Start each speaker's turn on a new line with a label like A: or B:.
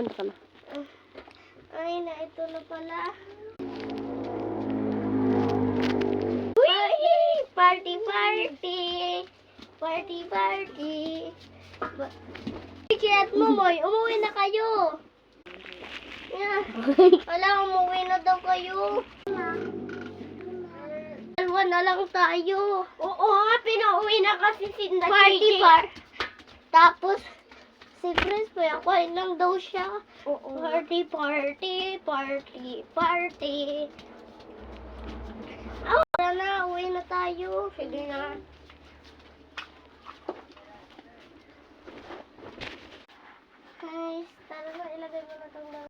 A: punta ka na.
B: Ay, na ito na pala. Party, party! Party, party! Chat mo, Moy. Umuwi na kayo. Yeah. Wala, umuwi na daw kayo. Dalawa na lang tayo. Oo nga, pinauwi na kasi si Party, Tapos, si Prince, payakuin lang daw siya. Oo. Party, party, party, party. Oh, tara na, uwi na tayo. Sige na. Guys, tara na, ilagay mo na itong